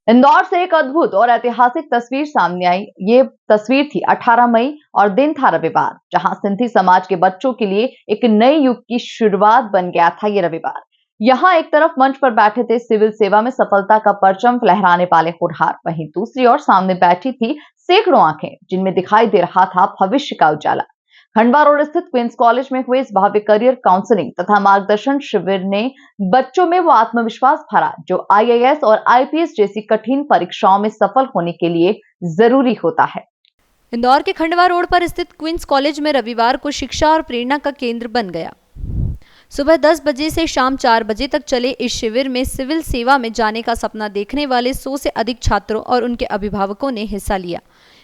इंदौर से एक अद्भुत और ऐतिहासिक तस्वीर सामने आई। ये तस्वीर थी 18 मई और दिन था रविवार, जहां सिंधी समाज के बच्चों के लिए एक नए युग की शुरुआत बन गया था। ये रविवार यहां एक तरफ मंच पर बैठे थे सिविल सेवा में सफलता का परचम फलहराने वाले होनहार, वहीं दूसरी ओर सामने बैठी थी सैकड़ों आंखें जिनमें दिखाई दे रहा था भविष्य का उजाला। खंडवा रोड स्थित क्वींस कॉलेज में हुए इस भव्य करियर काउंसलिंग तथा मार्गदर्शन शिविर ने बच्चों में वो आत्मविश्वास भरा जो आईएएस और आईपीएस जैसी कठिन परीक्षाओं में सफल होने के लिए जरूरी होता है। इंदौर के खंडवा रोड पर स्थित क्वींस कॉलेज में रविवार को शिक्षा और प्रेरणा का केंद्र बन गया। सुबह 10 बजे से शाम 4 बजे तक चले इस शिविर में सिविल सेवा में जाने का सपना देखने वाले 100 से अधिक छात्रों और उनके अभिभावकों ने हिस्सा लिया।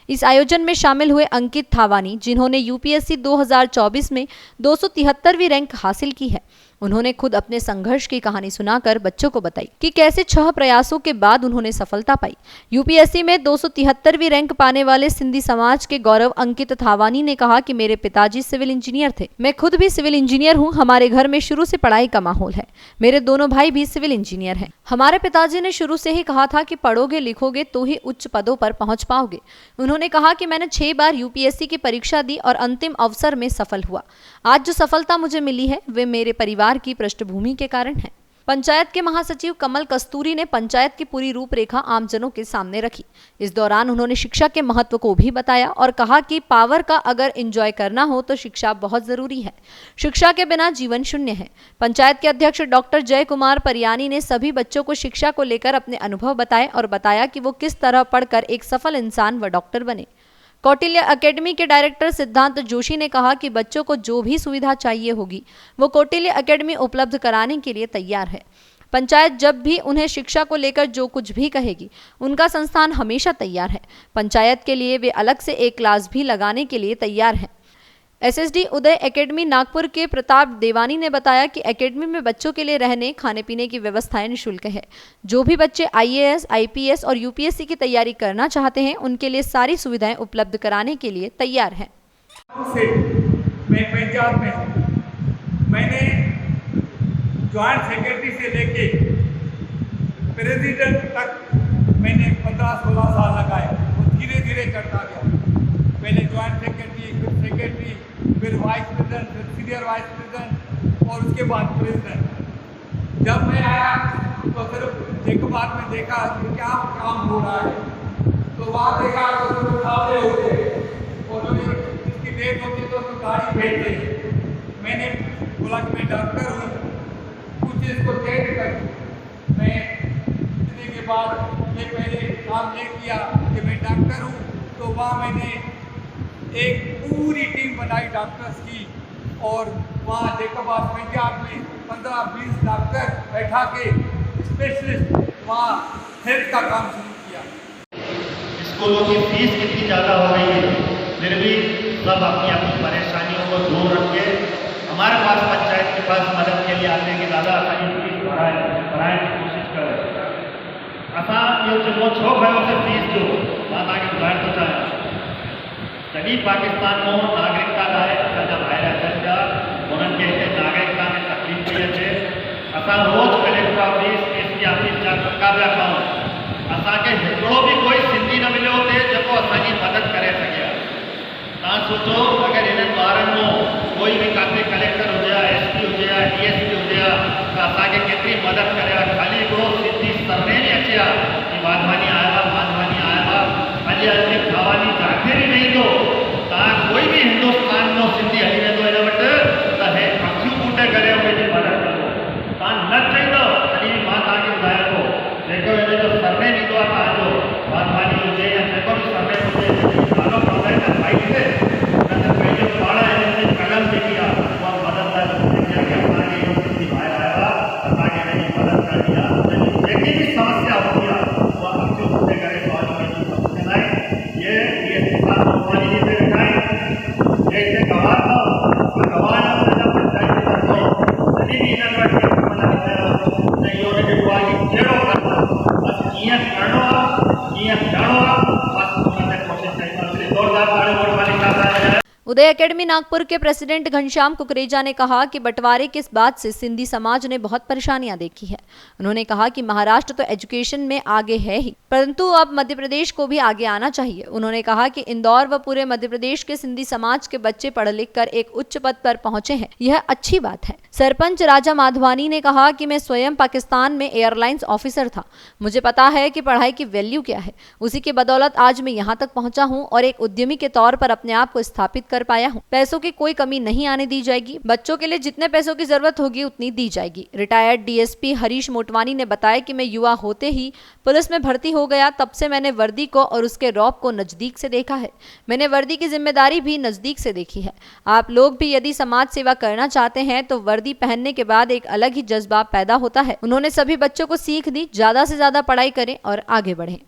इस आयोजन में शामिल हुए अंकित थावानी, जिन्होंने यूपीएससी 2024 में 273वीं रैंक हासिल की है, उन्होंने खुद अपने संघर्ष की कहानी सुनाकर बच्चों को बताई कि कैसे 6 प्रयासों के बाद उन्होंने सफलता पाई। यूपीएससी में 273वीं रैंक पाने वाले सिंधी समाज के गौरव अंकित थावानी ने कहा कि मेरे पिताजी सिविल इंजीनियर थे, मैं खुद भी सिविल इंजीनियर हूं। हमारे घर में शुरू से पढ़ाई का माहौल है। मेरे दोनों भाई भी सिविल इंजीनियर हैं। हमारे पिताजी ने शुरू से ही कहा था कि पढ़ोगे लिखोगे तो ही उच्च पदों पर पहुंच पाओगे। उन्होंने कहा कि मैंने 6 बार यूपीएससी की परीक्षा दी और अंतिम अवसर में सफल हुआ। आज जो सफलता मुझे मिली है वे मेरे परिवार की पृष्ठभूमि के कारण है। पंचायत के महासचिव कमल कस्तूरी ने पंचायत की पूरी रूपरेखा आमजनों के सामने रखी। इस दौरान उन्होंने शिक्षा के महत्व को भी बताया और कहा कि पावर का अगर एंजॉय करना हो तो शिक्षा बहुत जरूरी है। शिक्षा के बिना जीवन शून्य है। पंचायत के अध्यक्ष डॉक्टर जय कुमार परियानी ने सभी बच्चों को शिक्षा को लेकर अपने अनुभव बताए और बताया कि वो किस तरह पढ़कर एक सफल इंसान व डॉक्टर बने। कौटिल्य एकेडमी के डायरेक्टर सिद्धांत जोशी ने कहा कि बच्चों को जो भी सुविधा चाहिए होगी वो कौटिल्य एकेडमी उपलब्ध कराने के लिए तैयार है। पंचायत जब भी उन्हें शिक्षा को लेकर जो कुछ भी कहेगी उनका संस्थान हमेशा तैयार है। पंचायत के लिए वे अलग से एक क्लास भी लगाने के लिए तैयार हैं। एसएसडी उदय एकेडमी नागपुर के प्रताप देवानी ने बताया कि एकेडमी में बच्चों के लिए रहने खाने पीने की व्यवस्थाएं निःशुल्क है। जो भी बच्चे आईएएस, आईपीएस और यूपीएससी की तैयारी करना चाहते हैं उनके लिए सारी सुविधाएं उपलब्ध कराने के लिए तैयार हैं। मैं पंजाब में मैंने ज्वाइंट सेक्रेटरी से लेके प्रेसिडेंट तक मैंने 15-16 साल लगाए और धीरे धीरे चढ़ता गया। पहले ज्वाइंट सेक्रेटरी, फिर सेक्रेटरी, फिर वाइस प्रेसिडेंट, फिर सीनियर वाइस प्रेसिडेंट और उसके बाद प्रेसिडेंट। जब मैं आया तो सिर्फ एक बार में देखा कि क्या काम हो रहा है, तो वहाँ देखा तो सिर्फ सामने होते और इसकी डेट होती तो गाड़ी भेजते। मैंने बोला कि मैं डॉक्टर हूँ, कुछ इसको चेक कर। मैं इतने के बाद ये पहले काम ये किया कि मैं डॉक्टर हूँ, तो वहाँ मैंने एक पूरी टीम बनाई डॉक्टर्स की और वहाँ जैकबाबाद पंजाब में 15-20 डॉक्टर बैठा के स्पेशलिस्ट वहाँ हेल्थ का काम शुरू किया। स्कूलों की फीस कितनी ज़्यादा हो गई है, फिर भी सब अपनी अपनी परेशानियों को दूर रख के हमारे पास पंचायत के पास मदद के लिए आते हैं कि दादा असांजी फीस भराइण की कोशिश करें। असां इहो चङो छो कयो त फीस जो मां तव्हांखे ॿुधाइण थो चाहियां। जॾहिं पाकिस्तान में नागरिकता लाइ असांजा भाइर अचनि पिया, उन्हनि खे हिते नागरिकता में तकलीफ़ पई अचे। असां रोज़ कलेक्टर ऑफिस, एसपी ऑफिस जा धक्का पिया खाऊं। असांखे हिकिड़ो बि कोई सिंधी न मिलियो हुते जेको असांजी मदद करे सघे। तव्हां सोचो अगरि हिननि ॿारनि मां कोई बि किथे कलेक्टर हुजे हा, एसपी हुजे हा, डीएसपी हुजे हा, त असांखे केतिरी मदद करे हा। ख़ाली हिकिड़ो सिंधी सरनेम ई अचे हा कि वाधवानी आया हुआ, माधवानी आया हुआ। अॼु अॼु थावानी जाखेरी न ईंदो, तव्हां कोई बि हिंदुस्तान में सिंधी हली वेंदो हिन वटि त हे अखियूं फूटे करे उनजी मदद कंदो। तव्हां न चईंदव तॾहिं बि मां तव्हांखे ॿुधायां थो, जेको हिन जो सरनेम ईंदो आहे तव्हांजो, वाधवानी हुजे या जेको बि सरनेम हुजे, नालो पवंदो आहे न भाई ते न त पंहिंजो पाण हिननि जी कलम जेकी आहे उहा मदद लाइ असांखे इहो सिंधी ॿाहिरि आयो आहे, असांखे हिनजी मदद करणी आहे। हुनजी जेकी बि समस्या हूंदी आहे उहा अखियूं फूटे करे गवाह उदय एकेडमी नागपुर के प्रेसिडेंट घनश्याम कुकरेजा ने कहा कि बंटवारे के बाद से सिंधी समाज ने बहुत परेशानियां देखी है। उन्होंने कहा कि महाराष्ट्र तो एजुकेशन में आगे है ही, परंतु अब मध्य प्रदेश को भी आगे आना चाहिए। उन्होंने कहा कि इंदौर व पूरे मध्य प्रदेश के सिंधी समाज के बच्चे पढ़ लिख कर एक उच्च पद पर पहुंचे हैं, यह अच्छी बात है। सरपंच राजा माधवानी ने कहा कि मैं स्वयं पाकिस्तान में एयरलाइंस ऑफिसर था, मुझे पता है कि पढ़ाई की वैल्यू क्या है। उसी की बदौलत आज मैं यहाँ तक पहुंचा हूँ और एक उद्यमी के तौर पर अपने आप को स्थापित कर पाया हूँ। पैसों की कोई कमी नहीं आने दी जाएगी, बच्चों के लिए जितने पैसों की जरूरत होगी उतनी दी जाएगी। रिटायर्ड डीएसपी हरीश मोटवानी ने बताया कि मैं युवा होते ही पुलिस में भर्ती हो गया, तब से मैंने वर्दी को और उसके रौब को नजदीक से देखा है। मैंने वर्दी की जिम्मेदारी भी नजदीक से देखी है। आप लोग भी यदि समाज सेवा करना चाहते हैं तो वर्दी पहनने के बाद एक अलग ही जज्बा पैदा होता है। उन्होंने सभी बच्चों को सीख दी, ज्यादा से ज्यादा पढ़ाई करें और आगे बढ़ें।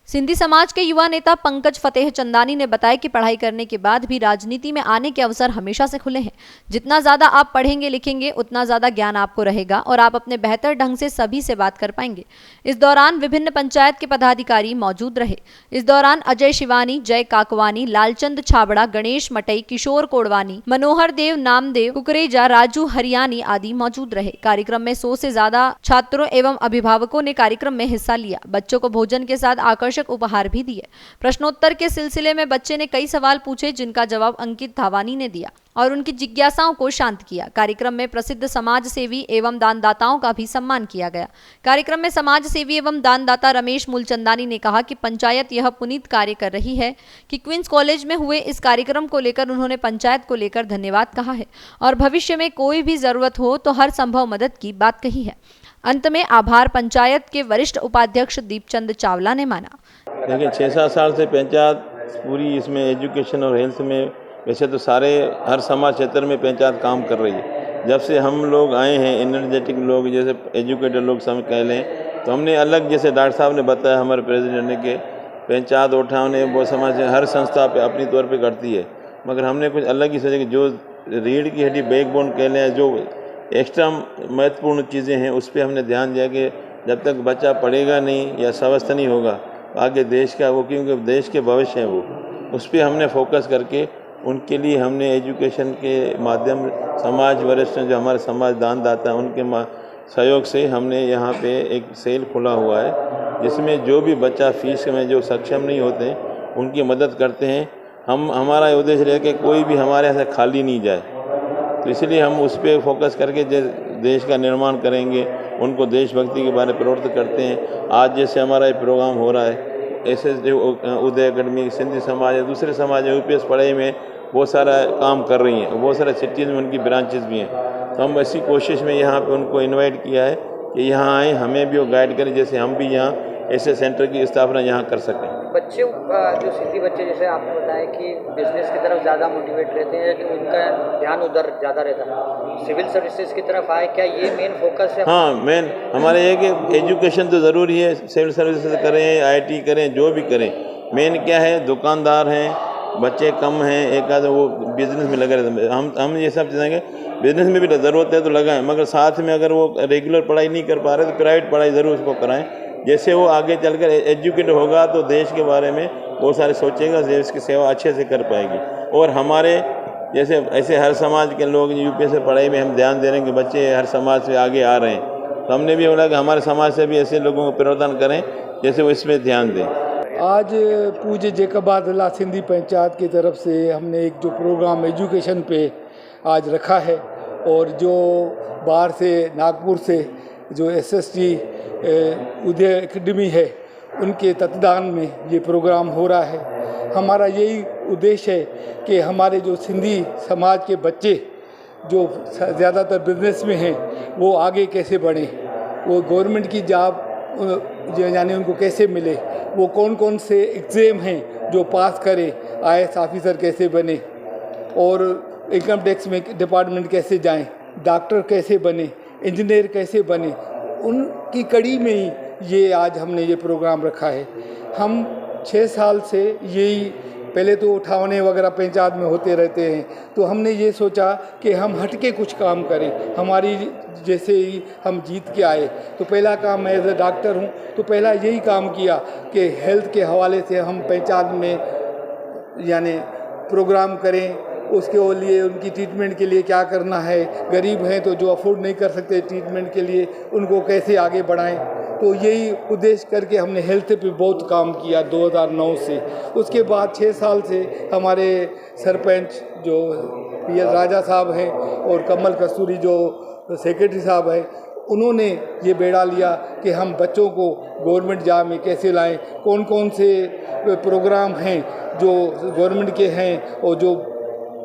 सिंधी समाज के युवा नेता पंकज फतेह चंदानी ने बताया कि पढ़ाई करने के बाद भी राजनीति में आने के अवसर हमेशा से खुले हैं। जितना ज्यादा आप पढ़ेंगे लिखेंगे उतना ज्यादा ज्ञान आपको रहेगा और आप अपने बेहतर ढंग से सभी से बात कर पाएंगे। इस दौरान विभिन्न पंचायत के पदाधिकारी मौजूद रहे। इस दौरान अजय शिवानी, जय काकवानी, लालचंद छाबड़ा, गणेश मटई, किशोर कोडवानी, मनोहर देव, नामदेव कुकरेजा, राजू हरियाणी आदि मौजूद रहे। कार्यक्रम में 100 से ज्यादा छात्रों एवं अभिभावकों ने कार्यक्रम में हिस्सा लिया। बच्चों को भोजन के साथ आकर्षक उपहार भी दिए। प्रश्नोत्तर के सिलसिले में बच्चे ने कई सवाल पूछे जिनका जवाब अंकित धावानी ने दिया और उनकी जिज्ञासाओं को शांत किया। कार्यक्रम में प्रसिद्ध समाज सेवी एवं दानदाताओं का भी सम्मान किया गया। कार्यक्रम में समाज सेवी एवं दानदाता रमेश मूलचंदानी ने कहा कि पंचायत यह पुनीत कार्य कर रही है कि क्वींस कॉलेज में हुए इस कार्यक्रम को लेकर उन्होंने पंचायत को लेकर धन्यवाद कहा है और भविष्य में कोई भी जरूरत हो तो हर संभव मदद की बात कही है। अंत में आभार पंचायत के वरिष्ठ उपाध्यक्ष दीपचंद चावला ने माना। देखिए 6-7 साल से पंचायत पूरी इसमें एजुकेशन और हेल्थ में, वैसे तो सारे हर समाज क्षेत्र में पंचायत काम कर रही है। जब से हम लोग आए हैं एनर्जेटिक लोग, जैसे एजुकेटेड लोग सब कह लें, तो हमने अलग, जैसे डॉक्टर साहब ने बताया हमारे प्रेसिडेंट ने, कि पंचायत उठाने वो समाज से हर संस्था पे अपनी तौर पे करती है, मगर हमने कुछ अलग ही सोचा कि जो रीढ़ की हड्डी बैकबोन कह लें, जो एक्स्ट्रा महत्वपूर्ण चीज़ें हैं उस पर हमने ध्यान दिया कि जब तक बच्चा पढ़ेगा नहीं या स्वस्थ नहीं होगा आगे देश का वो, क्योंकि देश के भविष्य हैं वो, उस पर हमने फोकस करके उनके लिए हमने एजुकेशन के माध्यम समाज वरिष्ठ जो हमारे समाज दानदाता हैं उनके सहयोग से हमने यहाँ पे एक सेल खुला हुआ है जिसमें जो भी बच्चा फीस में जो सक्षम नहीं होते हैं उनकी मदद करते हैं। हमारा उद्देश्य रहे कि कोई भी हमारे यहाँ से खाली नहीं जाए, तो इसलिए हम उस पर फोकस करके देश का निर्माण करेंगे, उनको देशभक्ति के बारे में प्रवृत्त करते हैं। आज जैसे हमारा ये प्रोग्राम हो रहा है, ऐसे जो उदय एकेडमी सिंधी समाज है, दूसरे समाज है, यूपीएस पढ़ाई में बहुत सारा काम कर रही हैं, बहुत सारे सिटीज़ में उनकी ब्रांचेस भी हैं, तो हम ऐसी कोशिश में यहाँ पे उनको इनवाइट किया है कि यहाँ आएँ, हमें भी वो गाइड करें, जैसे हम भी यहाँ ऐसे सेंटर की स्थापना यहाँ कर सकें। बच्चे जो सिंधी बच्चे, जैसे आपने बताया कि बिजनेस की तरफ ज़्यादा मोटिवेट रहते हैं, कि उनका ध्यान उधर ज़्यादा रहता है, सिविल सर्विसेज की तरफ आए, क्या ये मेन फोकस है? हाँ, मेन हमारे ये कि एजुकेशन तो ज़रूरी है, सिविल सर्विसेज करें, आईटी करें, जो भी करें, मेन क्या है, दुकानदार हैं, बच्चे कम हैं, एक आध वो बिजनेस में लगे रहते हैं। हम ये सब चीज़ें बिजनेस में भी ज़रूरत है तो लगाएं, मगर साथ में अगर वो रेगुलर पढ़ाई नहीं कर पा रहे तो प्राइवेट पढ़ाई ज़रूर उसको कराएं। जैसे वो आगे चलकर एजुकेट होगा तो देश के बारे में बहुत सारे सोचेगा, देश की सेवा अच्छे से कर पाएगी। और हमारे जैसे ऐसे हर समाज के लोग यूपीएस से पढ़ाई में हम ध्यान दे रहे हैं कि बच्चे हर समाज से आगे आ रहे हैं, तो हमने भी बोला कि हमारे समाज से भी ऐसे लोगों को प्रवर्तन करें जैसे वो इसमें ध्यान दें। आज पूज्य जेकबादला सिंधी पंचायत की तरफ से हमने एक जो प्रोग्राम एजुकेशन पे आज रखा है, और जो बाहर से नागपुर से जो एसएसटी उदय एकेडमी है उनके तत्वाधान में ये प्रोग्राम हो रहा है। हमारा यही उद्देश्य है कि हमारे जो सिंधी समाज के बच्चे जो ज़्यादातर बिजनेस में हैं वो आगे कैसे बढ़ें, वो गवर्नमेंट की जॉब यानी उनको कैसे मिले, वो कौन कौन से एग्ज़ाम हैं जो पास करें, आईएएस ऑफिसर कैसे बने, और इनकम टैक्स में डिपार्टमेंट कैसे जाएं, डॉक्टर कैसे बने, इंजीनियर कैसे बने, उनकी कड़ी में ही ये आज हमने ये प्रोग्राम रखा है। हम 6 साल से यही, पहले तो उठावने वगैरह पंचायत में होते रहते हैं, तो हमने ये सोचा कि हम हटके कुछ काम करें। हमारी जैसे ही हम जीत के आए तो पहला काम, मैं एज ए डॉक्टर हूँ तो पहला यही काम किया कि हेल्थ के हवाले से हम पंचायत में यानी प्रोग्राम करें, उसके लिए उनकी ट्रीटमेंट के लिए क्या करना है, गरीब हैं तो जो अफोर्ड नहीं कर सकते ट्रीटमेंट के लिए उनको कैसे आगे बढ़ाएं। तो यही उद्देश्य करके हमने हेल्थ पे बहुत काम किया 2009 से। उसके बाद 6 साल से हमारे सरपंच जो पी एस राजा साहब हैं और कमल कस्तूरी जो सेक्रेटरी साहब हैं, उन्होंने ये बेड़ा लिया कि हम बच्चों को गवर्नमेंट जॉब में कैसे लाएं, कौन कौन से प्रोग्राम हैं जो गवर्नमेंट के हैं और जो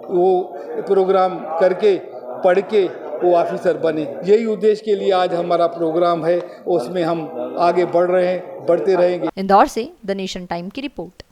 वो प्रोग्राम करके पढ़ के वो ऑफिसर बने। यही उद्देश्य के लिए आज हमारा प्रोग्राम है, उसमें हम आगे बढ़ रहे हैं, बढ़ते रहेंगे। इंदौर से द नेशन टाइम की रिपोर्ट।